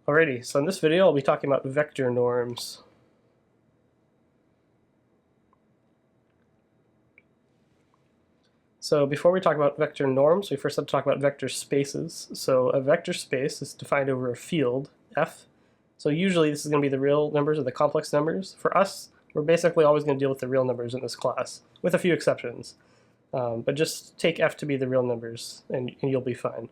Alrighty, so in this video I'll be talking about vector norms. So before we talk about vector norms, we first have to talk about vector spaces. So a vector space is defined over a field, F. So usually this is going to be the real numbers or the complex numbers. For us, we're basically always going to deal with the real numbers in this class, with a few exceptions. But just take F to be the real numbers, and you'll be fine.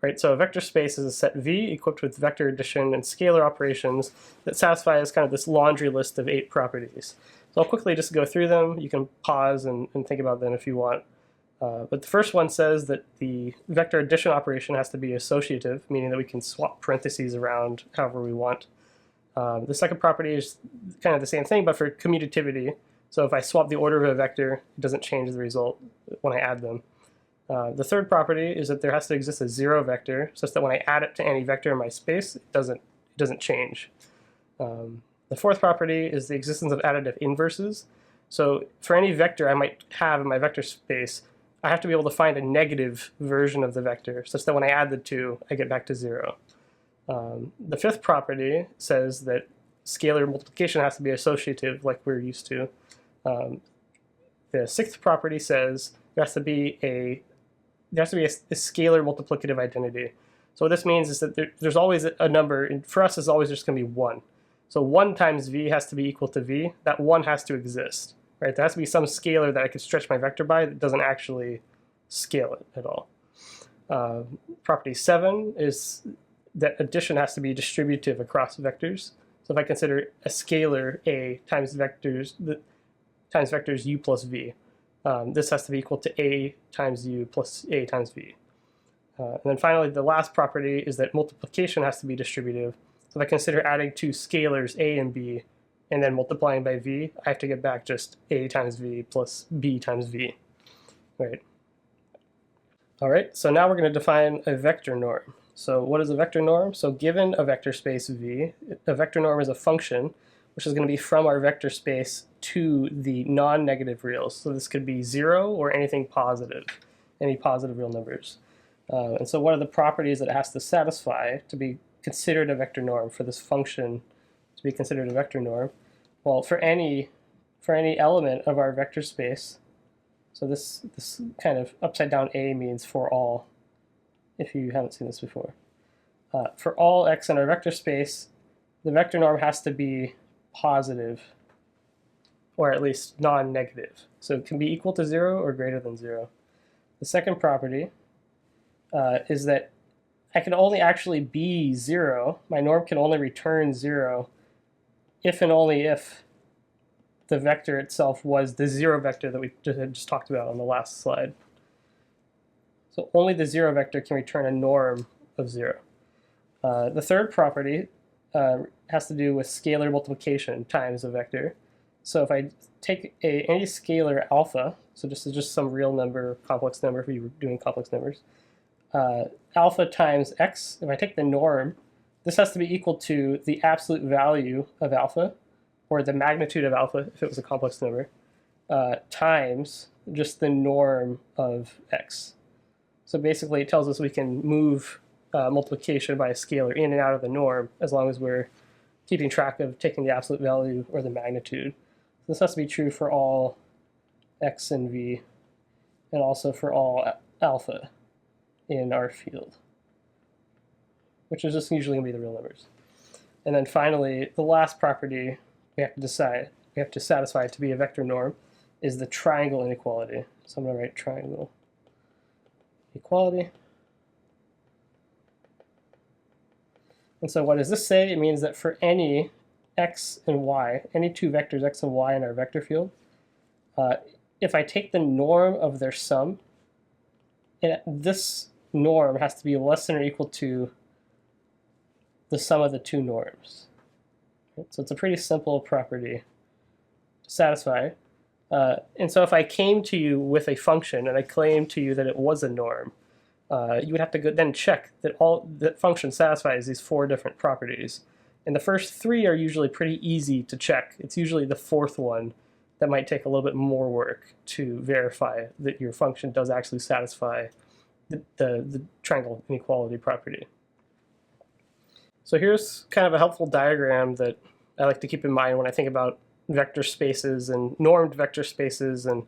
Right, so a vector space is a set V equipped with vector addition and scalar operations that satisfies kind of this laundry list of 8 properties. So I'll quickly just go through them. You can pause and think about them if you want. But the first one says that the vector addition operation has to be associative, meaning that we can swap parentheses around however we want. The second property is kind of the same thing, but for commutativity. So if I swap the order of a vector, it doesn't change the result when I add them. The third property is that there has to exist a zero vector, such that when I add it to any vector in my space, it doesn't change. The fourth property is the existence of additive inverses. So for any vector I might have in my vector space, I have to be able to find a negative version of the vector, such that when I add the two, I get back to 0. The fifth property says that scalar multiplication has to be associative, like we're used to. The sixth property says there has to be a scalar multiplicative identity. So what this means is that there's always a number, and for us it's always just going to be 1. So 1 times v has to be equal to v. That 1 has to exist. Right? There has to be some scalar that I could stretch my vector by that doesn't actually scale it at all. Property 7 is that addition has to be distributive across vectors. So if I consider a scalar a times vectors u plus v, this has to be equal to a times u plus a times v. And then finally, the last property is that multiplication has to be distributive. So if I consider adding two scalars a and b, and then multiplying by v, I have to get back just a times v plus b times v. Right. All right, so now we're going to define a vector norm. So what is a vector norm? So given a vector space v, a vector norm is a function which is going to be from our vector space to the non-negative reals. So this could be 0 or anything positive, any positive real numbers. And so what are the properties that it has to satisfy to be considered a vector norm, for this function to be considered a vector norm? Well, for any element of our vector space, so this kind of upside down a means for all, if you haven't seen this before. For all x in our vector space, the vector norm has to be positive, or at least non-negative. So it can be equal to 0 or greater than 0. The second property is that I can only actually be 0. My norm can only return 0 if and only if the vector itself was the 0 vector that we just talked about on the last slide. So only the 0 vector can return a norm of 0. The third property has to do with scalar multiplication times a vector. So if I take any scalar alpha, so this is just some real number, complex number if we were doing complex numbers, alpha times x, if I take the norm, this has to be equal to the absolute value of alpha, or the magnitude of alpha if it was a complex number, times just the norm of x. So basically it tells us we can move multiplication by a scalar in and out of the norm as long as we're keeping track of taking the absolute value or the magnitude. So this has to be true for all x and v, and also for all alpha in our field, which is just usually going to be the real numbers. And then finally, the last property we have to satisfy to be a vector norm is the triangle inequality. So I'm going to write triangle equality. And so what does this say? It means that for any x and y, any two vectors x and y in our vector field, if I take the norm of their sum, this norm has to be less than or equal to the sum of the two norms. So it's a pretty simple property to satisfy. And so if I came to you with a function and I claimed to you that it was a norm, you would have to then check that the function satisfies these 4 different properties. And the first 3 are usually pretty easy to check. It's usually the 4th one that might take a little bit more work to verify that your function does actually satisfy the triangle inequality property. So here's kind of a helpful diagram that I like to keep in mind when I think about vector spaces and normed vector spaces. And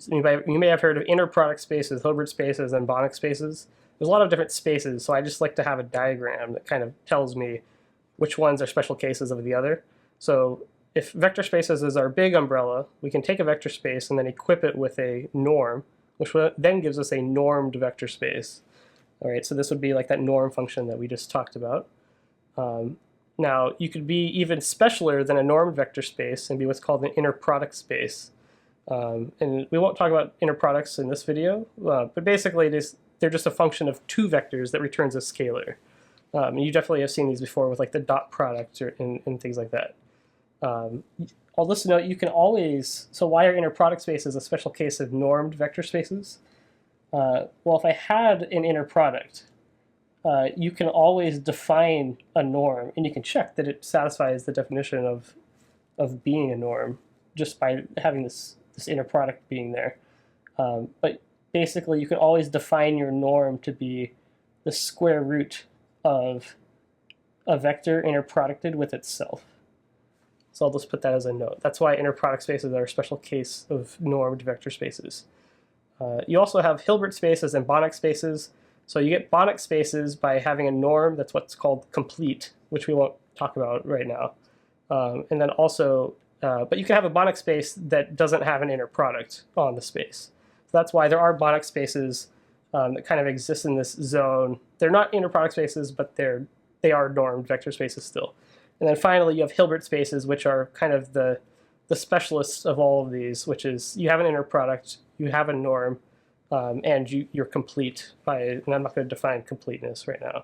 you may have heard of inner product spaces, Hilbert spaces, and Banach spaces. There's a lot of different spaces, so I just like to have a diagram that kind of tells me which ones are special cases of the other. So if vector spaces is our big umbrella, we can take a vector space and then equip it with a norm, which then gives us a normed vector space. All right, so this would be like that norm function that we just talked about. Now, you could be even specialer than a normed vector space and be what's called an inner product space. And we won't talk about inner products in this video, but basically they're just a function of two vectors that returns a scalar. You definitely have seen these before with like the dot product and things like that. I'll just note you can always, so why are inner product spaces a special case of normed vector spaces? Well, if I had an inner product, you can always define a norm, and you can check that it satisfies the definition of being a norm just by having this inner product being there. But basically, you can always define your norm to be the square root of a vector inner producted with itself. So I'll just put that as a note. That's why inner product spaces are a special case of normed vector spaces. You also have Hilbert spaces and Banach spaces. So you get Banach spaces by having a norm that's what's called complete, which we won't talk about right now. And then also, but you can have a Banach space that doesn't have an inner product on the space. So that's why there are Banach spaces that kind of exist in this zone. They're not inner product spaces, but they are normed vector spaces still. And then finally, you have Hilbert spaces, which are kind of the specialists of all of these, which is you have an inner product, you have a norm, and you're complete by, and I'm not going to define completeness right now.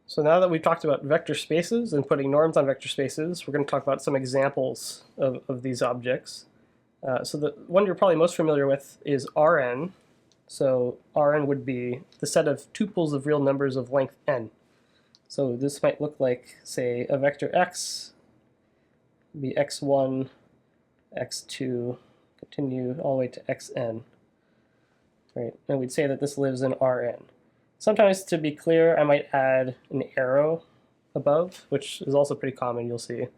So now that we've talked about vector spaces and putting norms on vector spaces, we're going to talk about some examples of these objects. So the one you're probably most familiar with is Rn. So Rn would be the set of tuples of real numbers of length n. So this might look like, say, a vector x, be x1, x2, continue all the way to xn. Right, and we'd say that this lives in Rn. Sometimes, to be clear, I might add an arrow above, which is also pretty common, you'll see.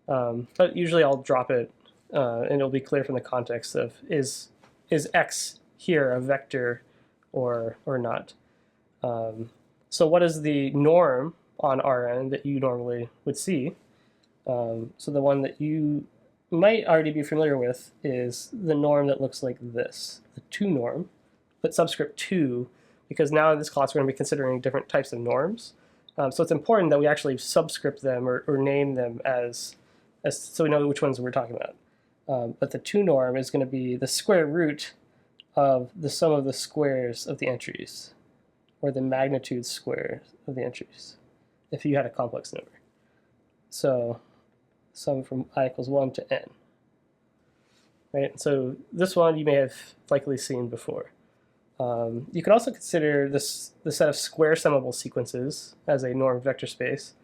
But usually I'll drop it, and it'll be clear from the context of is x here a vector or not. So what is the norm on Rn that you normally would see? So the one that you might already be familiar with is the norm that looks like this, the 2 norm. Put subscript 2, because now in this class we're going to be considering different types of norms. So it's important that we actually subscript them or name them as so we know which ones we're talking about. But the 2 norm is going to be the square root of the sum of the squares of the entries, or the magnitude square of the entries, if you had a complex number. So sum from I equals 1 to n. Right? So this one you may have likely seen before. You can also consider the set of square summable sequences as a normed vector space.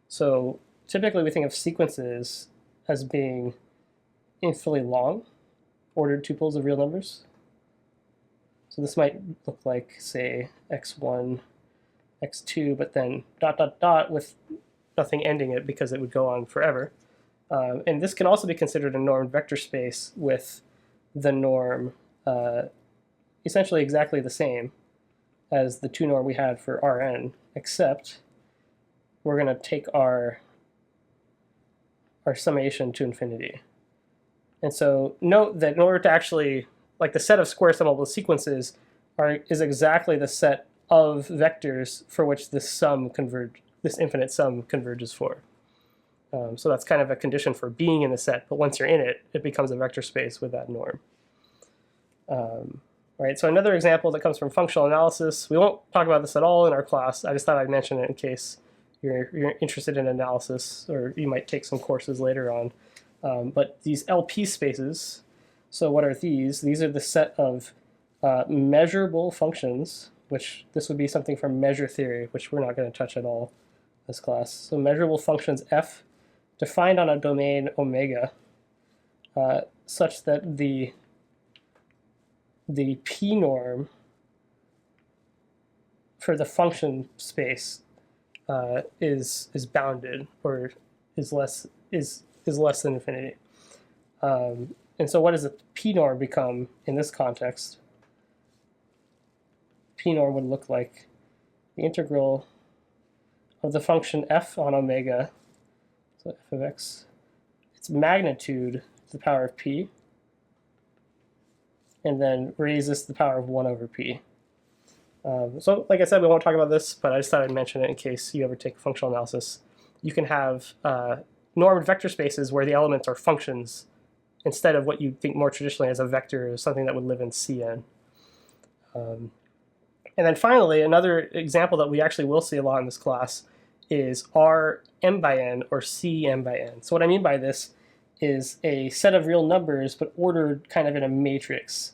So typically we think of sequences as being infinitely long, ordered tuples of real numbers. So this might look like, say, x1, x2, but then ... with nothing ending it because it would go on forever. And this can also be considered a normed vector space with the norm essentially exactly the same as the 2 norm we had for Rn, except we're going to take our summation to infinity. And so note that in order to actually, like the set of square summable sequences is exactly the set of vectors for which this infinite sum converges for. So that's kind of a condition for being in the set, but once you're in it, it becomes a vector space with that norm. Right, so another example that comes from functional analysis, we won't talk about this at all in our class, I just thought I'd mention it in case you're interested in analysis, or you might take some courses later on. But these LP spaces, so what are these? These are the set of measurable functions, which this would be something from measure theory, which we're not going to touch at all this class. So measurable functions f defined on a domain omega such that the p norm for the function space is bounded or is less than infinity. And so what does a p norm become in this context? P norm would look like the integral of the function f on omega, so f of x, its magnitude to the power of p, and then raise this to the power of 1 over p. So like I said, we won't talk about this, but I just thought I'd mention it in case you ever take functional analysis. You can have normed vector spaces where the elements are functions instead of what you think more traditionally as a vector, something that would live in Cn. And then finally, another example that we actually will see a lot in this class is Rm by n or Cm by n. So what I mean by this is a set of real numbers but ordered kind of in a matrix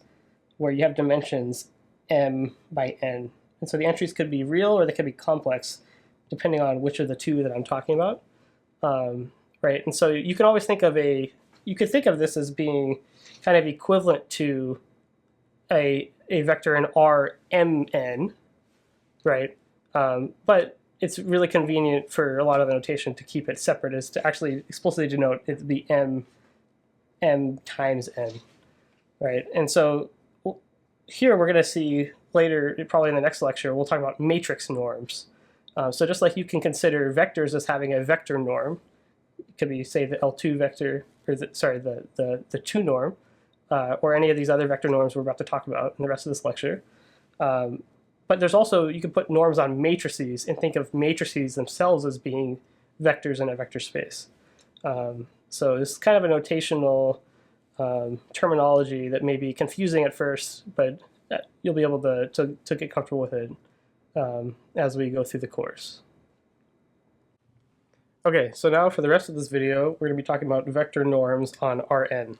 where you have dimensions m by n. And so the entries could be real or they could be complex depending on which of the two that I'm talking about. Right? And so you can always think of you could think of this as being kind of equivalent to a vector in Rmn, right? But it's really convenient for a lot of the notation to keep it separate, is to actually explicitly denote it the m times n, right? And so here we're going to see later, probably in the next lecture, we'll talk about matrix norms. So just like you can consider vectors as having a vector norm, it could be, say, the L2 vector, or the 2 norm, or any of these other vector norms we're about to talk about in the rest of this lecture. But there's also, you can put norms on matrices and think of matrices themselves as being vectors in a vector space. So this is kind of a notational terminology that may be confusing at first, but you'll be able to get comfortable with it as we go through the course. Okay, so now for the rest of this video, we're going to be talking about vector norms on Rn.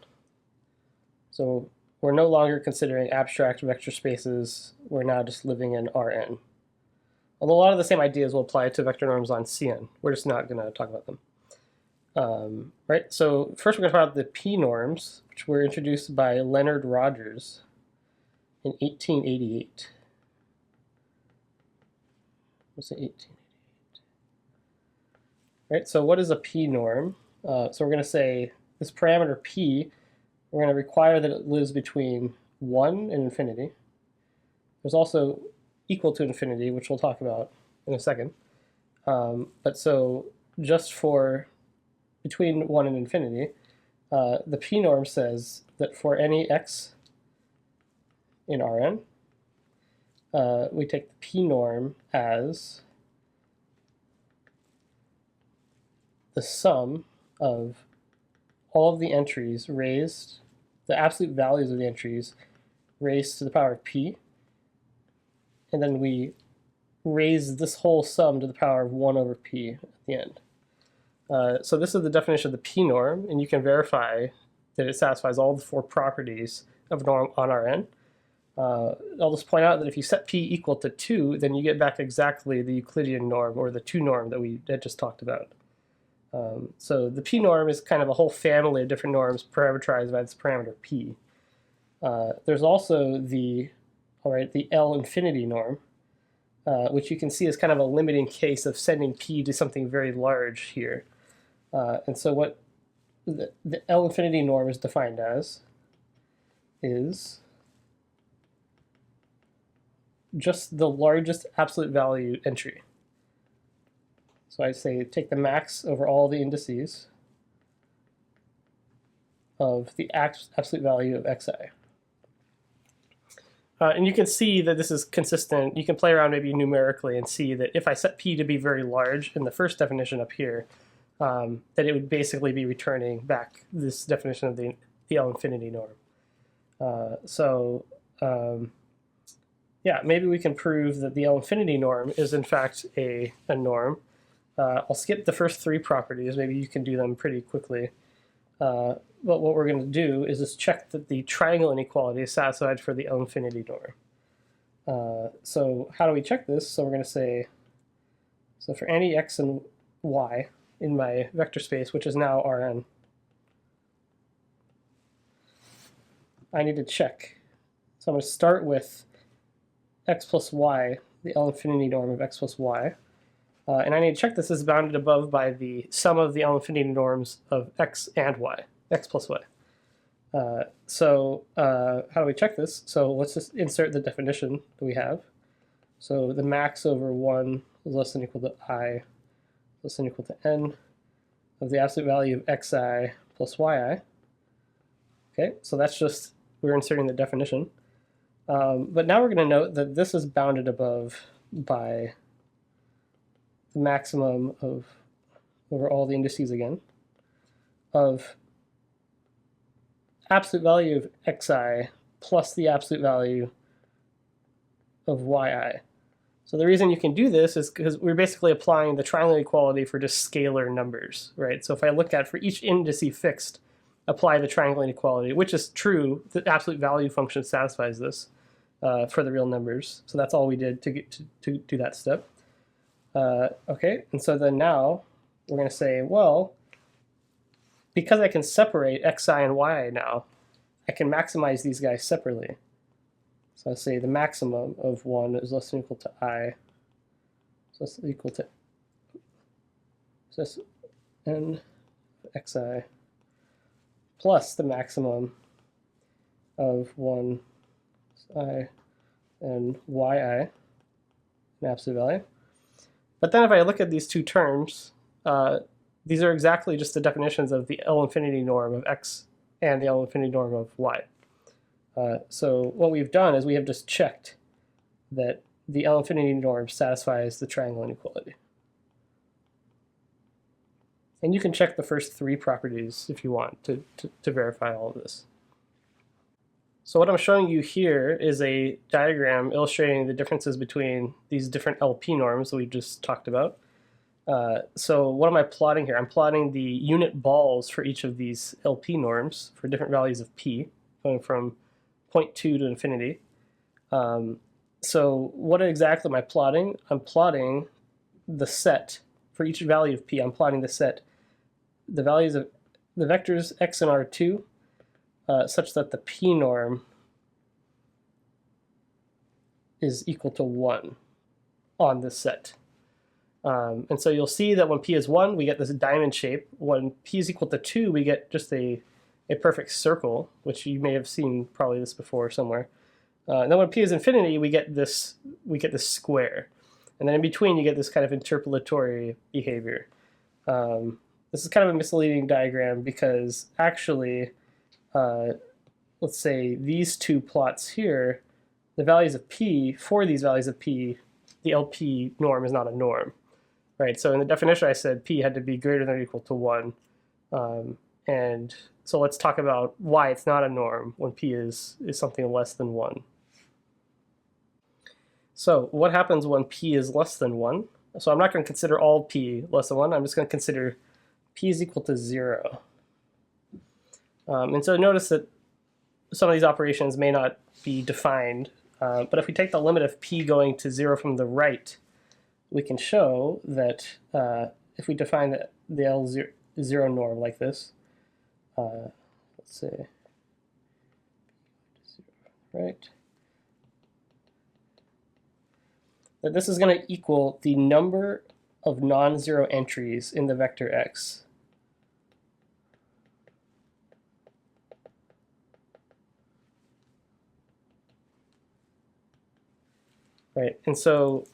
So we're no longer considering abstract vector spaces, we're now just living in Rn. Although a lot of the same ideas will apply to vector norms on Cn, we're just not going to talk about them. Right, so first we're going to talk about the p norms, which were introduced by Leonard Rogers in 1888. What's it, 1888? Right, so what is a p norm? So we're going to say this parameter p, we're going to require that it lives between 1 and infinity. There's also equal to infinity, which we'll talk about in a second. But so just for between 1 and infinity, the p norm says that for any x in Rn, we take the p norm as the sum of all of the entries raised, the absolute values of the entries raised to the power of p, and then we raise this whole sum to the power of 1 over p at the end. So this is the definition of the p norm, and you can verify that it satisfies all the 4 properties of norm on Rn. I'll just point out that if you set p equal to 2, then you get back exactly the Euclidean norm, or the 2 norm that we had just talked about. So the p norm is kind of a whole family of different norms parameterized by this parameter p. There's also the L infinity norm, which you can see is kind of a limiting case of sending p to something very large here. And so what the L infinity norm is defined as is just the largest absolute value entry. So I say take the max over all the indices of the absolute value of xi. And you can see that this is consistent. You can play around maybe numerically and see that if I set p to be very large in the first definition up here, that it would basically be returning back this definition of the L infinity norm. Yeah, maybe we can prove that the L infinity norm is in fact a norm. I'll skip the first 3 properties. Maybe you can do them pretty quickly. But what we're going to do is just check that the triangle inequality is satisfied for the L infinity norm. So how do we check this? So we're going to say, so for any x and y in my vector space, which is now Rn, I need to check. So I'm going to start with x plus y, the L infinity norm of x plus y. And I need to check this is bounded above by the sum of the L-infinity norms of x and y, x plus y. How do we check this? So let's just insert the definition that we have. So the max over 1 is less than or equal to I less than or equal to n of the absolute value of xi plus yi. Okay, so that's just, we're inserting the definition. But now we're going to note that this is bounded above by the maximum of, over all the indices again, of absolute value of xi plus the absolute value of yi. So the reason you can do this is because we're basically applying the triangle inequality for just scalar numbers, right? So if I look at for each indice fixed, apply the triangle inequality, which is true, the absolute value function satisfies this for the real numbers. So that's all we did to get to do that step. Okay, and so then now we're going to say, well, because I can separate xi and yi now, I can maximize these guys separately. So I say the maximum of 1 is less than or equal to I, so that's equal to, so that's n xi plus the maximum of 1 I and yi, an absolute value. But then if I look at these two terms, these are exactly just the definitions of the L-infinity norm of x and the L-infinity norm of y. So what we've done is we have just checked that the L-infinity norm satisfies the triangle inequality. And you can check the first three properties if you want to verify all of this. So what I'm showing you here is a diagram illustrating the differences between these different LP norms that we just talked about. So what am I plotting here? I'm plotting the unit balls for each of these LP norms for different values of p, going from 0.2 to infinity. So what exactly am I plotting? I'm plotting the set for each value of p. I'm plotting the set, the values of the vectors x and r2, such that the p norm is equal to 1 on this set. And so you'll see that when p is 1, we get this diamond shape. When p is equal to 2, we get just a perfect circle, which you may have seen probably this before somewhere. And then when p is infinity, we get this square. And then in between, you get this kind of interpolatory behavior. This is kind of a misleading diagram because actually, let's say these two plots here, the values of p, for these values of p, the LP norm is not a norm. Right, so in the definition I said p had to be greater than or equal to 1. And so let's talk about why it's not a norm when p is something less than 1. So what happens when p is less than 1? So I'm not going to consider all p less than 1. I'm just going to consider p is equal to 0. And so notice that some of these operations may not be defined. But if we take the limit of p going to 0 from the right, we can show that if we define the L0 norm like this, let's say, right, that this is going to equal the number of non-zero entries in the vector x. Right, and so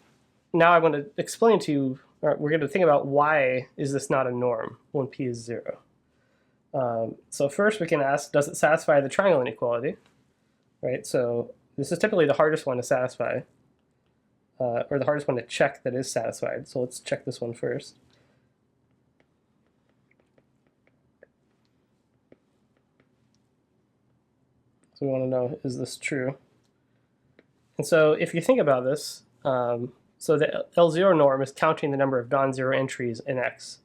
now I want to explain to you, or we're going to think about why is this not a norm when p is 0. So first we can ask, does it satisfy the triangle inequality? Right, so this is typically the hardest one to satisfy, or the hardest one to check that is satisfied. So let's check this one first. So we want to know, is this true? And so if you think about this, so the L0 norm is counting the number of non-zero entries in X.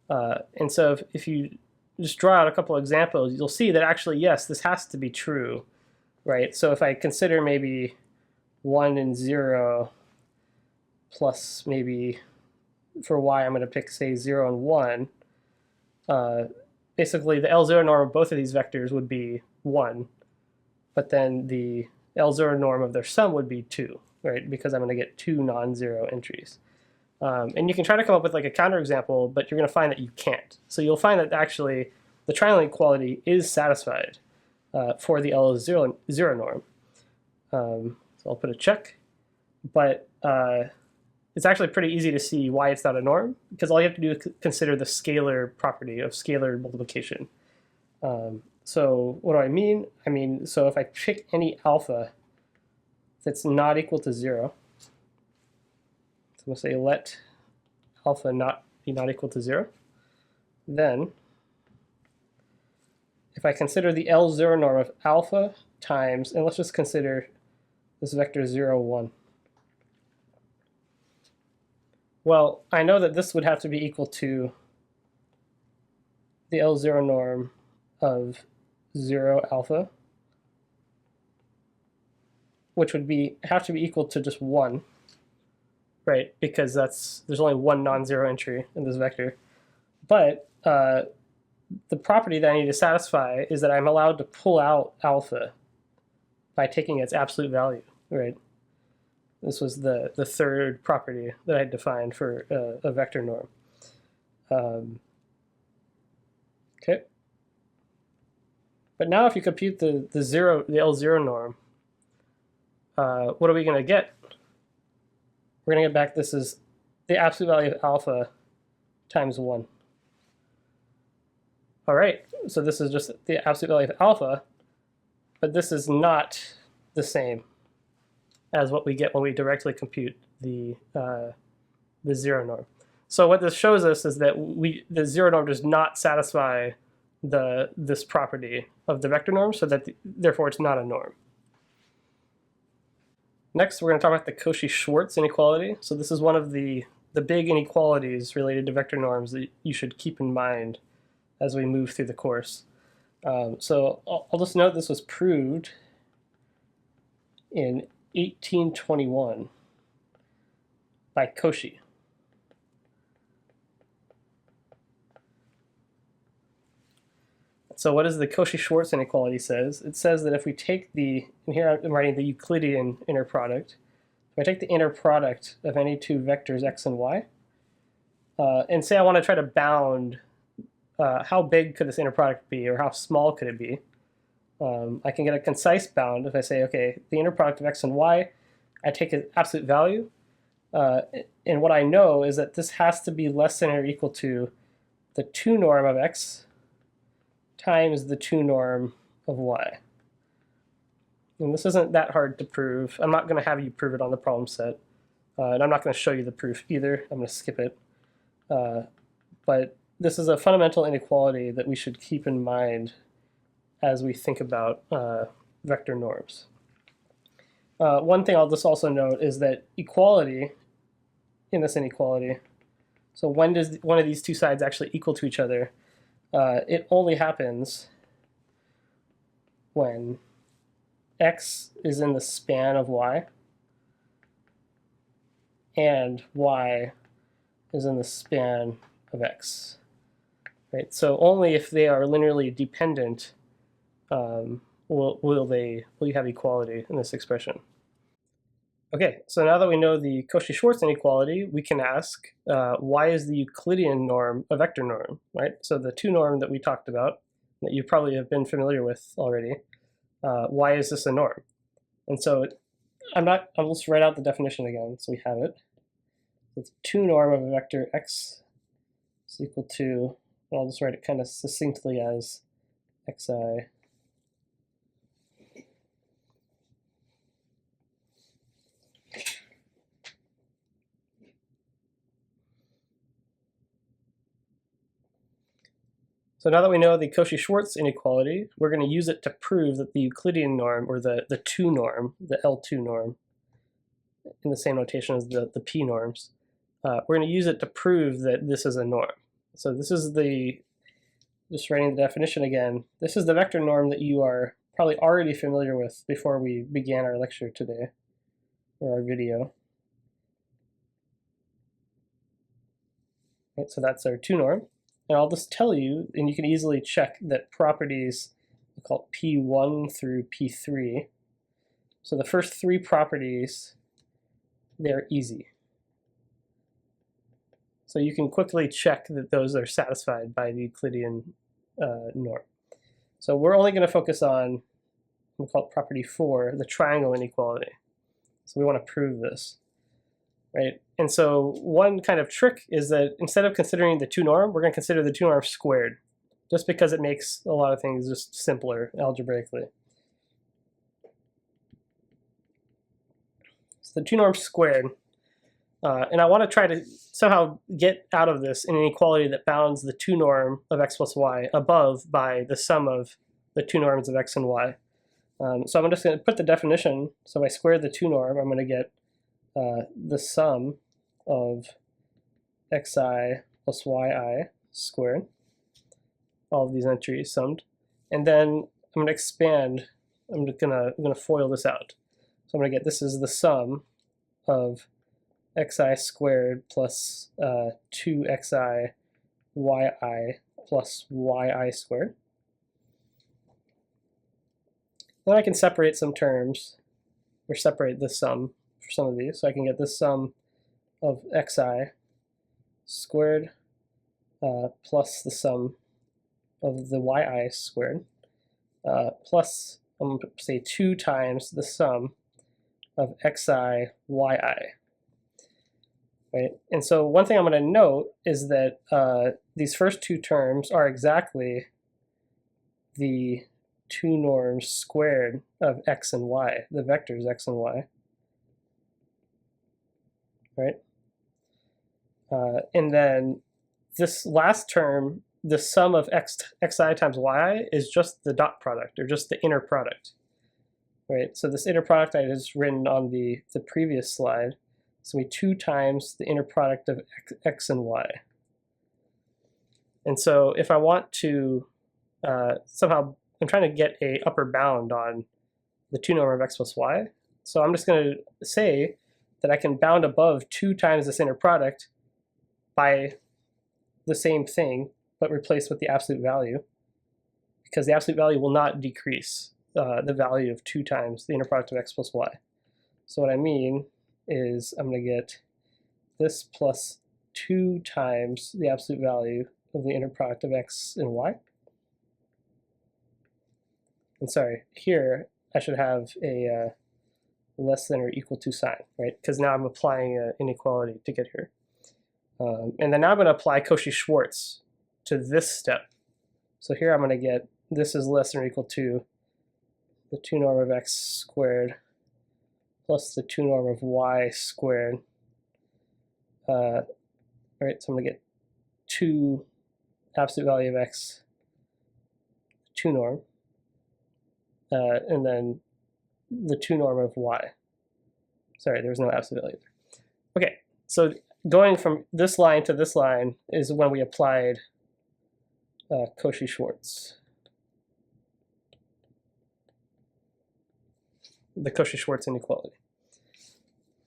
And so if you just draw out a couple of examples, you'll see that actually, yes, this has to be true, right? So if I consider maybe 1 and 0 plus maybe for y, I'm going to pick, say, 0 and 1, basically the L0 norm of both of these vectors would be 1, but then the L0 norm of their sum would be 2, right? Because I'm going to get 2 non-zero entries. And you can try to come up with like a counterexample, but you're going to find that you can't. So you'll find that actually the triangle inequality is satisfied for the L is zero norm. So I'll put a check, but it's actually pretty easy to see why it's not a norm, because all you have to do is consider the scalar property of scalar multiplication. So what do I mean? I mean, so if I pick any alpha that's not equal to 0, so we'll say let alpha be not equal to 0, then if I consider the L0 norm of alpha times, and let's just consider this vector 0, 1. Well, I know that this would have to be equal to the L0 norm of 0 alpha, which would have to be equal to just 1, right? Because there's only one non-zero entry in this vector. But the property that I need to satisfy is that I'm allowed to pull out alpha by taking its absolute value, right? This was the third property that I defined for a vector norm. Okay. But now if you compute the L0 norm, what are we going to get? We're going to get back this is the absolute value of alpha times 1. All right, so this is just the absolute value of alpha, but this is not the same as what we get when we directly compute the 0 norm. So what this shows us is that the 0 norm does not satisfy this property of the vector norm, so that therefore it's not a norm. Next, we're going to talk about the Cauchy-Schwarz inequality. So this is one of the big inequalities related to vector norms that you should keep in mind as we move through the course. So I'll just note this was proved in 1821 by Cauchy. So what does the Cauchy-Schwarz inequality says? It says that if we take and here I'm writing the Euclidean inner product. If I take the inner product of any two vectors x and y, and say I want to try to bound how big could this inner product be, or how small could it be, I can get a concise bound if I say, okay, the inner product of x and y, I take its absolute value, and what I know is that this has to be less than or equal to the 2 norm of x times the 2 norm of y. And this isn't that hard to prove. I'm not going to have you prove it on the problem set, and I'm not going to show you the proof either. I'm going to skip it. But this is a fundamental inequality that we should keep in mind as we think about vector norms. One thing I'll just also note is that equality in this inequality, so when does one of these two sides actually equal to each other? It only happens when x is in the span of y and y is in the span of x. Right? So only if they are linearly dependent will you have equality in this expression. Okay, so now that we know the Cauchy-Schwarz inequality, we can ask why is the Euclidean norm a vector norm, right? So the 2 norm that we talked about, that you probably have been familiar with already, why is this a norm? And so I'll just write out the definition again so we have it. It's 2 norm of a vector x is equal to, and I'll just write it kind of succinctly as xi So now that we know the Cauchy-Schwarz inequality, we're going to use it to prove that the Euclidean norm, or the 2 norm, the L2 norm, in the same notation as the P norms, we're going to use it to prove that this is a norm. So this is just writing the definition again, this is the vector norm that you are probably already familiar with before we began our lecture today, or our video. Right, so that's our 2 norm. And I'll just tell you, and you can easily check that properties, we call it P1 through P3. So the first 3 properties, they're easy. So you can quickly check that those are satisfied by the Euclidean norm. So we're only going to focus on, we'll call it property 4, the triangle inequality. So we want to prove this, right? And so one kind of trick is that instead of considering the 2 norm, we're going to consider the 2 norm squared, just because it makes a lot of things just simpler algebraically. So the 2 norm squared, and I want to try to somehow get out of this an inequality that bounds the 2 norm of x plus y above by the sum of the 2 norms of x and y. So I'm just going to put the definition. So if I square the 2 norm, I'm going to get the sum of xi plus yi squared, all of these entries summed, and then I'm going to expand. I'm going to FOIL this out. So I'm going to get, this is the sum of xi squared plus 2xi yi plus yi squared. Then I can separate some terms, or separate the sum for some of these. So I can get this sum of xi squared plus the sum of the yi squared plus, I'm going to say 2 times the sum of xi yi. Right? And so one thing I'm going to note is that these first 2 terms are exactly the 2 norms squared of x and y, the vectors x and y, right? And then this last term, the sum of xi times yi is just the dot product, or just the inner product, right? So this inner product I just written on the previous slide. So we 2 times the inner product of x and y. And so if I want to somehow, I'm trying to get a upper bound on the 2 norm of x plus y. So I'm just going to say that I can bound above 2 times this inner product by the same thing, but replaced with the absolute value, because the absolute value will not decrease the value of 2 times the inner product of x plus y. So what I mean is I'm going to get this plus 2 times the absolute value of the inner product of x and y. And sorry, here I should have a less than or equal to sign, right? Because now I'm applying an inequality to get here. And then now I'm going to apply Cauchy-Schwarz to this step. So here I'm going to get, this is less than or equal to the 2 norm of x squared plus the 2 norm of y squared. Right, so I'm going to get 2 absolute value of x, 2 norm, and then the 2 norm of y. Sorry, there was no absolute value there. Okay, so going from this line to this line is when we applied Cauchy-Schwarz. The Cauchy-Schwarz inequality.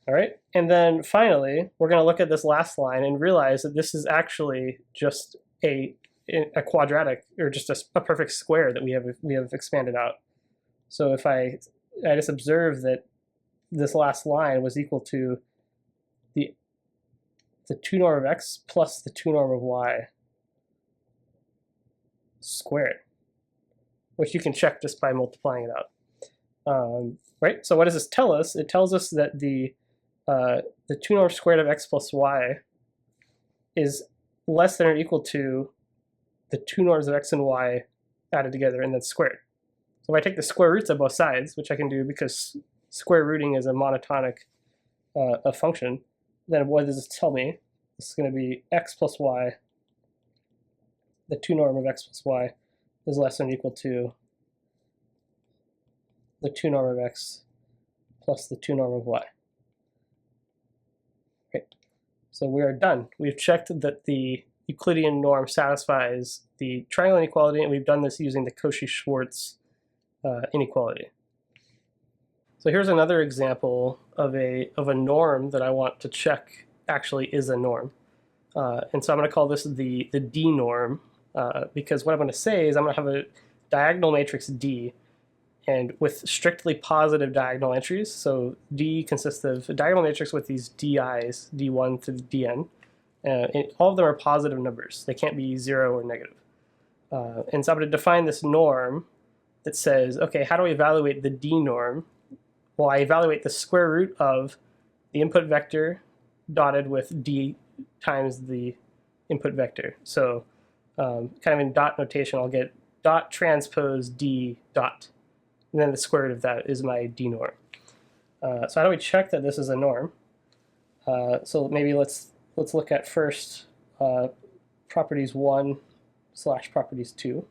All right, and then finally, we're going to look at this last line and realize that this is actually just a quadratic, or just a perfect square that we have expanded out. So if I just observe that this last line was equal to the 2 norm of x plus the 2 norm of y squared, which you can check just by multiplying it out. Right? So what does this tell us? It tells us that the 2 norm squared of x plus y is less than or equal to the 2 norms of x and y added together and then squared. So if I take the square roots of both sides, which I can do because square rooting is a monotonic function, then what does this tell me? This is going to be x plus y, the 2 norm of x plus y is less than or equal to the 2 norm of x plus the 2 norm of y. Okay. So we are done. We've checked that the Euclidean norm satisfies the triangle inequality, and we've done this using the Cauchy-Schwarz inequality. So here's another example of a norm that I want to check actually is a norm. And so I'm going to call this the D norm, because what I'm going to say is I'm going to have a diagonal matrix D, and with strictly positive diagonal entries. So D consists of a diagonal matrix with these DIs, D1 to Dn, And all of them are positive numbers. They can't be 0 or negative. And so I'm going to define this norm that says, okay, how do I evaluate the d norm? Well, I evaluate the square root of the input vector dotted with d times the input vector. So kind of in dot notation, I'll get dot transpose d dot. And then the square root of that is my d norm. So how do we check that this is a norm? So maybe let's look at first properties 1 / properties 2.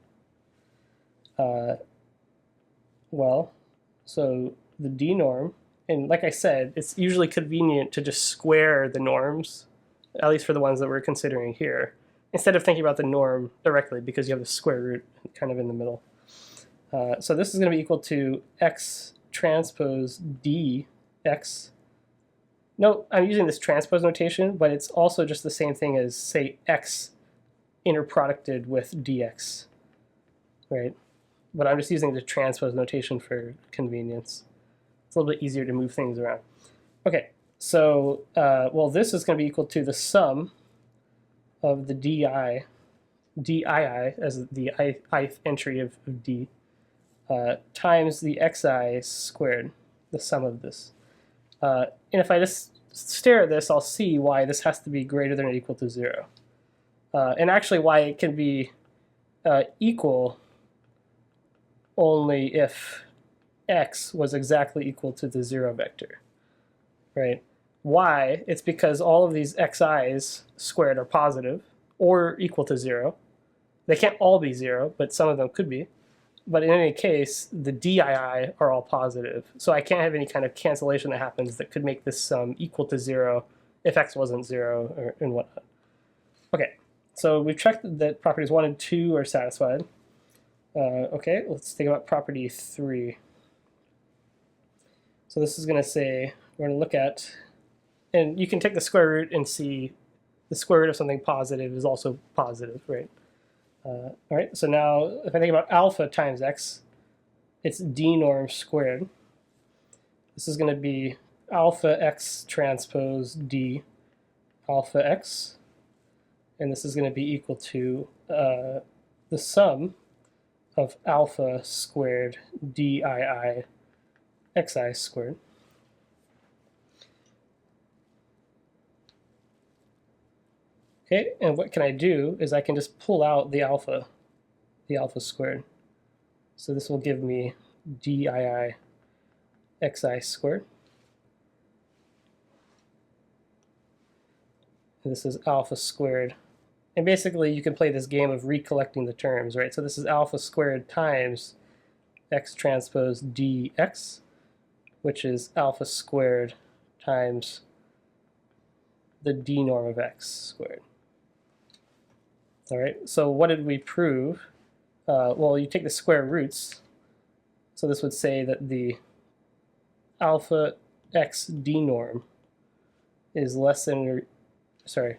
Well, so the d norm, and like I said, it's usually convenient to just square the norms, at least for the ones that we're considering here, instead of thinking about the norm directly, because you have the square root kind of in the middle. So this is going to be equal to x transpose dx. No, I'm using this transpose notation, but it's also just the same thing as, say, x interproducted with dx, right? But I'm just using the transpose notation for convenience. It's a little bit easier to move things around. Okay, so, well, this is going to be equal to the sum of the dii as the ith entry of d, times the xi squared, the sum of this. And if I just stare at this, I'll see why this has to be greater than or equal to 0. And actually why it can be equal only if x was exactly equal to the 0 vector, right? Why? It's because all of these xi's squared are positive or equal to 0. They can't all be 0, but some of them could be. But in any case, the dii are all positive. So I can't have any kind of cancellation that happens that could make this sum equal to 0 if x wasn't 0 or, and whatnot. Okay, so we've checked that properties 1 and 2 are satisfied. Okay, let's think about property 3. So this is going to say, we're going to look at, and you can take the square root and see the square root of something positive is also positive, right? All right, so now if I think about alpha times x, it's d norm squared. This is going to be alpha x transpose d alpha x, and this is going to be equal to the sum of alpha squared dii xi squared. Okay, and what can I do is I can just pull out the alpha squared. So this will give me dii xi squared. And this is alpha squared. And basically you can play this game of recollecting the terms, right? So this is alpha squared times x transpose dx, which is alpha squared times the d norm of x squared. All right, so what did we prove? Well, you take the square roots. So this would say that the alpha x d norm is less than, or, sorry,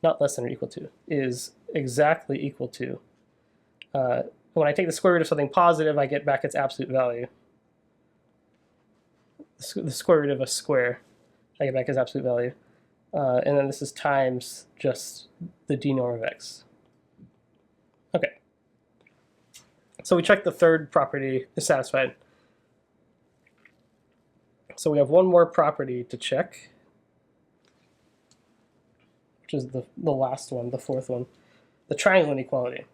not less than or equal to, is exactly equal to. When I take the square root of something positive, I get back its absolute value. The square root of a square, I get back its absolute value. And then this is times just the d norm of x. Okay. So we checked the third property is satisfied. So we have one more property to check, which is the last one, the fourth one, the triangle inequality.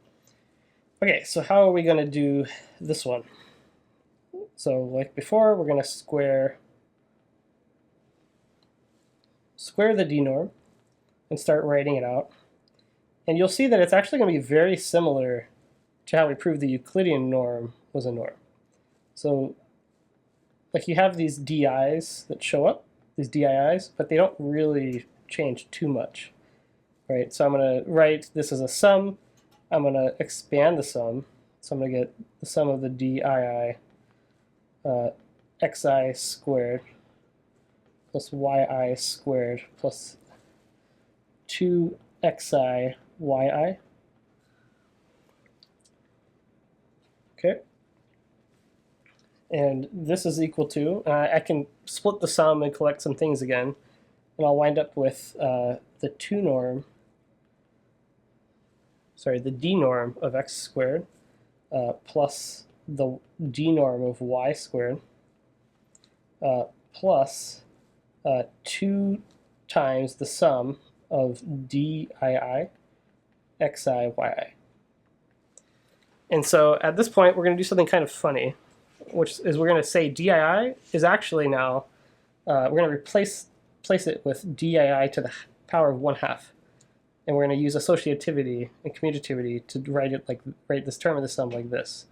Okay, so how are we going to do this one? So like before, we're going to square the d norm and start writing it out. And you'll see that it's actually going to be very similar to how we proved the Euclidean norm was a norm. So like you have these di's that show up, these dii's, but they don't really change too much, right? So I'm going to write this as a sum. I'm going to expand the sum. So I'm going to get the sum of the dii xi squared plus yi squared plus 2xi yi. Okay. And this is equal to, I can split the sum and collect some things again. and I'll wind up with the d norm of x squared plus the d norm of y squared plus 2 times the sum of dii xi yi. And so at this point, we're going to do something kind of funny, which is we're going to say dii is actually now, we're going to replace it with dii to the power of 1/2. And we're going to use associativity and commutativity to write this term of the sum like this.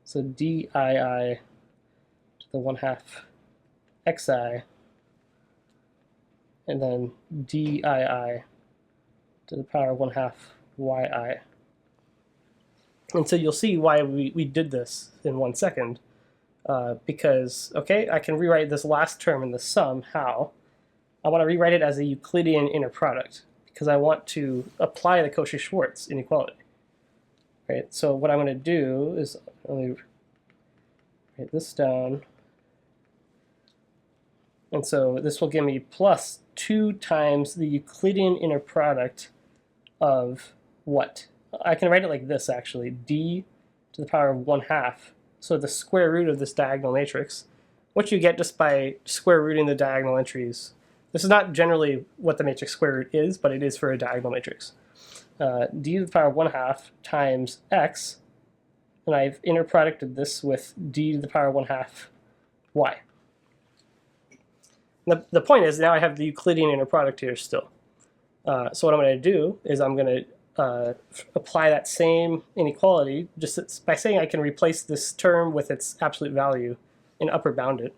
So dii to the 1/2 xi, and then dii to the power of 1/2 yi. And so you'll see why we did this in 1 second. Because, okay, I can rewrite this last term in the sum. How? I want to rewrite it as a Euclidean inner product, because I want to apply the Cauchy-Schwarz inequality. Right? So what I'm going to do is only write this down. And so this will give me plus 2 times the Euclidean inner product of what? I can write it like this, actually. D to the power of 1/2. So the square root of this diagonal matrix, what you get just by square rooting the diagonal entries. This is not generally what the matrix square root is, but it is for a diagonal matrix. D to the power of 1/2 times x, and I've inner producted this with d to the power of 1/2 y. The point is, now I have the Euclidean inner product here still. So what I'm going to do is I'm going to apply that same inequality just by saying I can replace this term with its absolute value and upper bound it.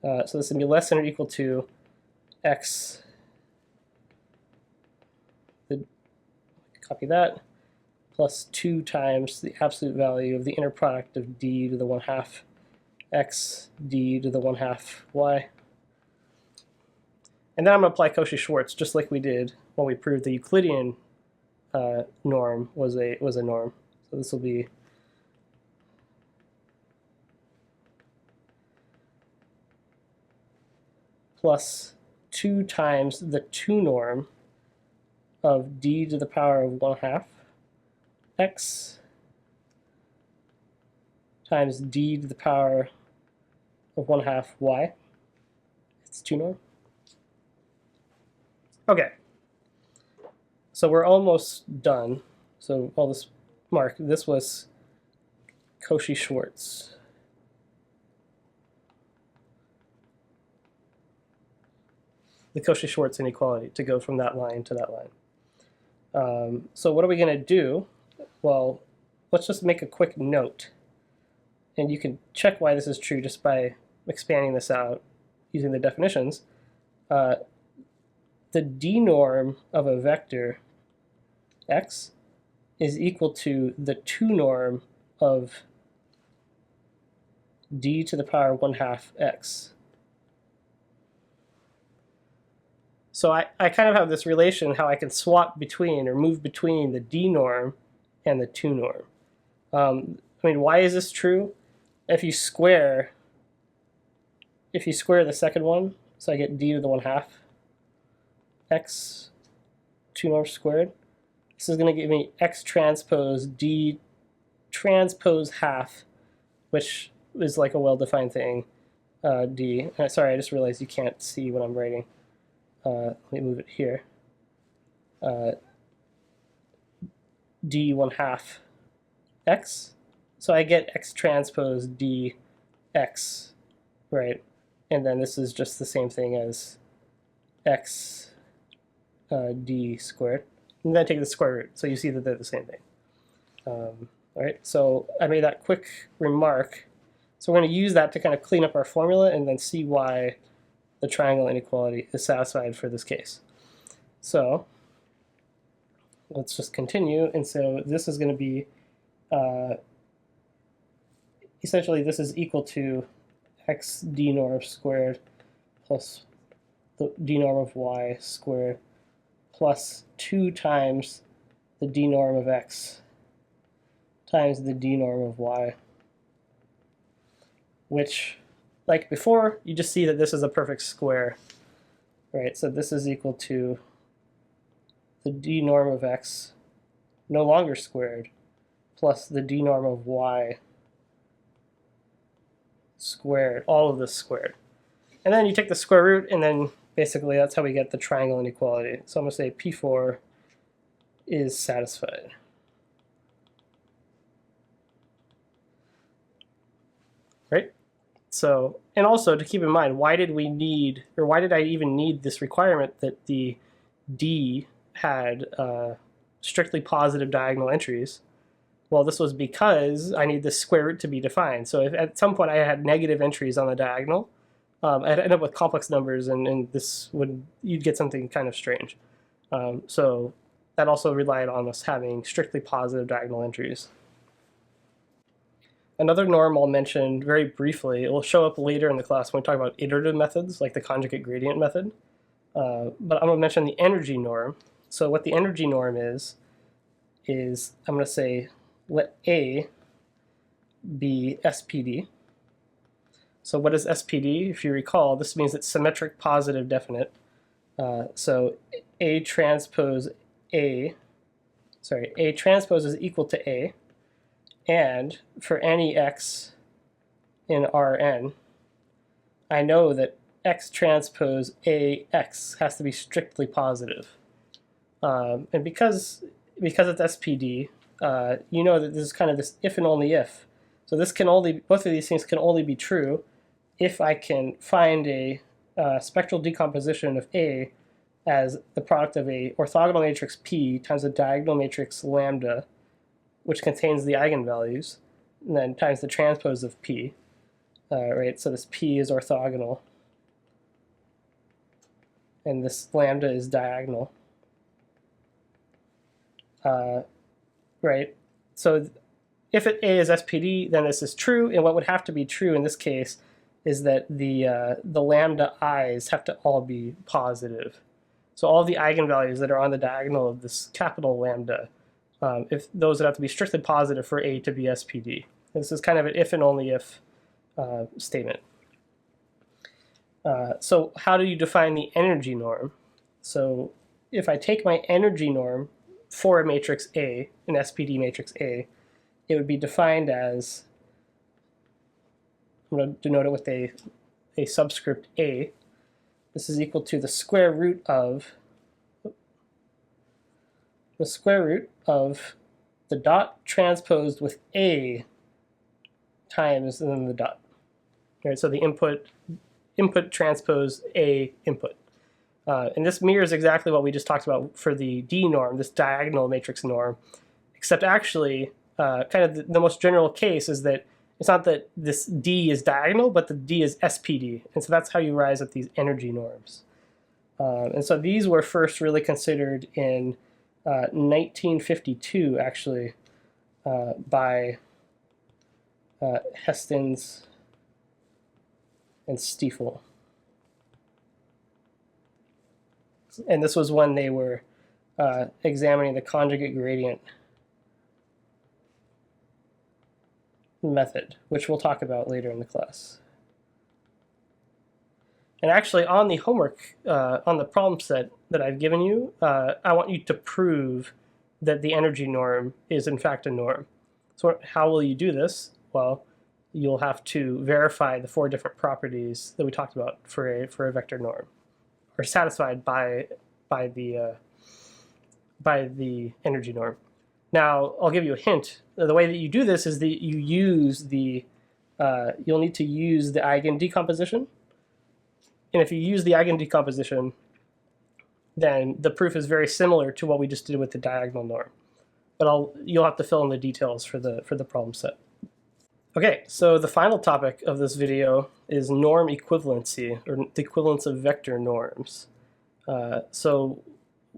So this is going to be less than or equal to x, copy that, plus 2 times the absolute value of the inner product of d to the 1/2 x, d to the 1/2 y. And then I'm going to apply Cauchy-Schwarz just like we did when we proved the Euclidean norm was a norm. So this will be plus 2 times the 2 norm of d to the power of 1/2 x times d to the power of 1/2 y. It's 2 norm. Okay. So we're almost done. So all this mark, this was Cauchy-Schwarz. The Cauchy-Schwarz inequality to go from that line to that line. So what are we going to do? Well, let's just make a quick note. And you can check why this is true just by expanding this out using the definitions. The d norm of a vector x is equal to the 2 norm of d to the power of 1/2 x. So I kind of have this relation how I can swap between or move between the d norm and the 2 norm. I mean, why is this true? If you square the second one, so I get d to the 1/2 x 2 norm squared, this is going to give me x transpose d transpose half, which is like a well-defined thing, d. Sorry, I just realized you can't see what I'm writing. Let me move it here. D 1/2 x. So I get x transpose d x, right? And then this is just the same thing as x d squared. And then I take the square root, so you see that they're the same thing. All right, so I made that quick remark. So we're going to use that to kind of clean up our formula and then see why the triangle inequality is satisfied for this case. So let's just continue. And so this is going to be, essentially this is equal to x d norm squared plus the d norm of y squared plus 2 times the d norm of x times the d norm of y, which, like before, you just see that this is a perfect square. right? So this is equal to the d norm of x no longer squared plus the d norm of y squared, all of this squared. And then you take the square root, and then basically that's how we get the triangle inequality. So I'm going to say P4 is satisfied. Right? So, and also to keep in mind, why did we need, or why did I even need this requirement that the D had strictly positive diagonal entries? Well, this was because I need the square root to be defined. So if at some point I had negative entries on the diagonal, I'd end up with complex numbers, and this would, you'd get something kind of strange. So that also relied on us having strictly positive diagonal entries. Another norm I'll mention very briefly, it will show up later in the class when we talk about iterative methods, like the conjugate gradient method. But I'm going to mention the energy norm. So what the energy norm is I'm going to say let A be SPD. So what is SPD? If you recall, this means it's symmetric positive definite. So A transpose is equal to A. And for any x in Rn, I know that x transpose AX has to be strictly positive. And because it's SPD, you know that this is kind of this if and only if. So this can only, both of these things can only be true if I can find a spectral decomposition of A as the product of a orthogonal matrix P times a diagonal matrix lambda, which contains the eigenvalues, and then times the transpose of P, right? So this P is orthogonal, and this lambda is diagonal, right? So if A is SPD, then this is true, and what would have to be true in this case is that the lambda i's have to all be positive. So all the eigenvalues that are on the diagonal of this capital lambda, if those would have to be strictly positive for A to be SPD. This is kind of an if and only if statement. So how do you define the energy norm? So if I take my energy norm for a matrix A, an SPD matrix A, it would be defined as, I'm going to denote it with a subscript A. This is equal to the square root of the dot transposed with A times and then the dot. Right, so the input transpose A input. And this mirrors exactly what we just talked about for the D norm, this diagonal matrix norm, except actually kind of the most general case is that it's not that this D is diagonal, but the D is SPD. And so that's how you rise up these energy norms. And so these were first really considered in 1952, actually, by Hestins and Stiefel. And this was when they were examining the conjugate gradient method, which we'll talk about later in the class. And actually, on the homework, on the problem set that I've given you, I want you to prove that the energy norm is in fact a norm. So how will you do this? Well, you'll have to verify the 4 different properties that we talked about for a vector norm, are satisfied by the energy norm. Now, I'll give you a hint. The way that you do this is that you use you'll need to use the eigen decomposition. And if you use the eigen decomposition, then the proof is very similar to what we just did with the diagonal norm. But you'll have to fill in the details for the problem set. Okay, so the final topic of this video is norm equivalency, or the equivalence of vector norms. So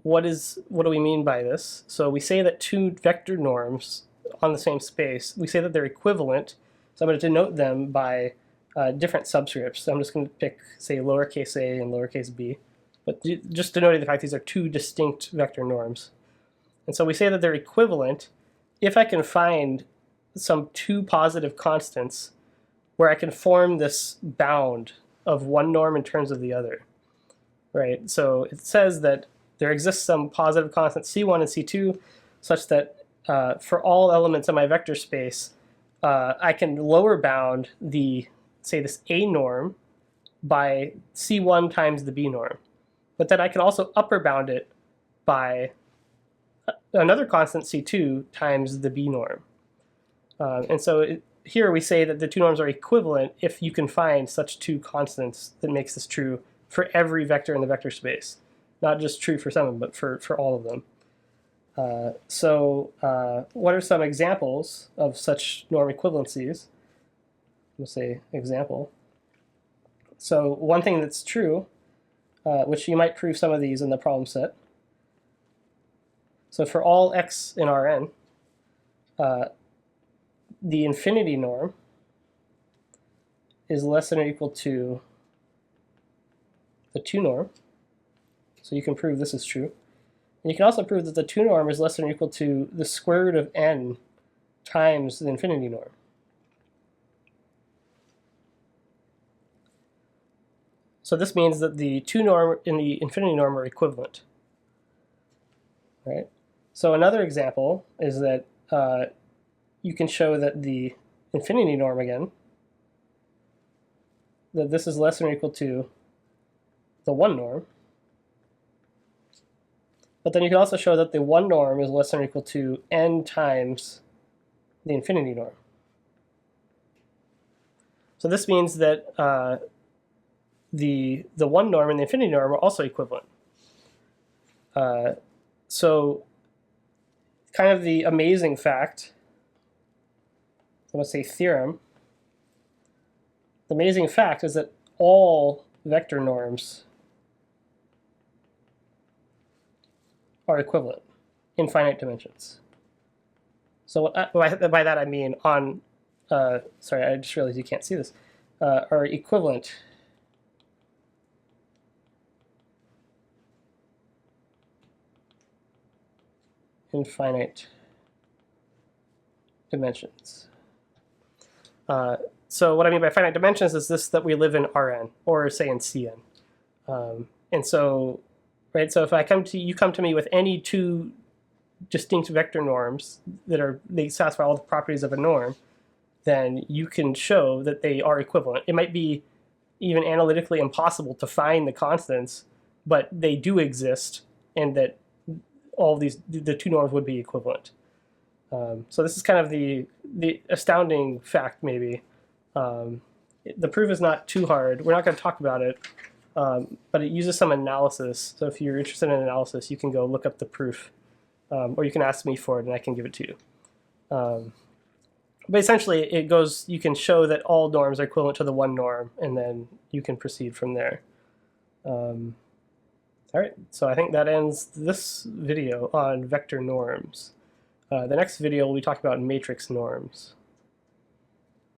what do we mean by this? So we say that 2 vector norms on the same space, we say that they're equivalent. So I'm going to denote them by different subscripts. So I'm just going to pick, say, lowercase a and lowercase b, but just denoting the fact these are 2 distinct vector norms. And so we say that they're equivalent if I can find some 2 positive constants where I can form this bound of one norm in terms of the other. right? So it says that there exists some positive constant C1 and C2 such that for all elements of my vector space, I can lower bound the, say, this A norm by C1 times the B norm. But then I can also upper bound it by another constant C2 times the B norm. And so here we say that the two norms are equivalent if you can find such two constants that makes this true for every vector in the vector space. Not just true for some of them, but for all of them. What are some examples of such norm equivalencies? We'll say example. So one thing that's true, which you might prove some of these in the problem set. So for all x in Rn, the infinity norm is less than or equal to the 2 norm. So you can prove this is true. And you can also prove that the 2 norm is less than or equal to the square root of n times the infinity norm. So this means that the 2 norm and the infinity norm are equivalent. Right? So another example is that you can show that the infinity norm again, that this is less than or equal to the 1 norm. But then you can also show that the 1 norm is less than or equal to n times the infinity norm. So this means that the 1 norm and the infinity norm are also equivalent. So kind of the amazing fact, let's say theorem, the amazing fact is that all vector norms are equivalent in finite dimensions. So by that I mean on, sorry, I just realized you can't see this, are equivalent in finite dimensions. So what I mean by finite dimensions is this, that we live in Rn, or say in Cn. And so, right, so if I come to you, come to me with any two distinct vector norms that they satisfy all the properties of a norm, then you can show that they are equivalent. It might be even analytically impossible to find the constants, but they do exist, and that all these, the two norms would be equivalent. So this is kind of the astounding fact, maybe. The proof is not too hard. We're not going to talk about it, but it uses some analysis. So if you're interested in analysis, you can go look up the proof, or you can ask me for it, and I can give it to you. But essentially, it goes, you can show that all norms are equivalent to the 1 norm, and then you can proceed from there. All right, so I think that ends this video on vector norms. The next video, we'll be talking about matrix norms.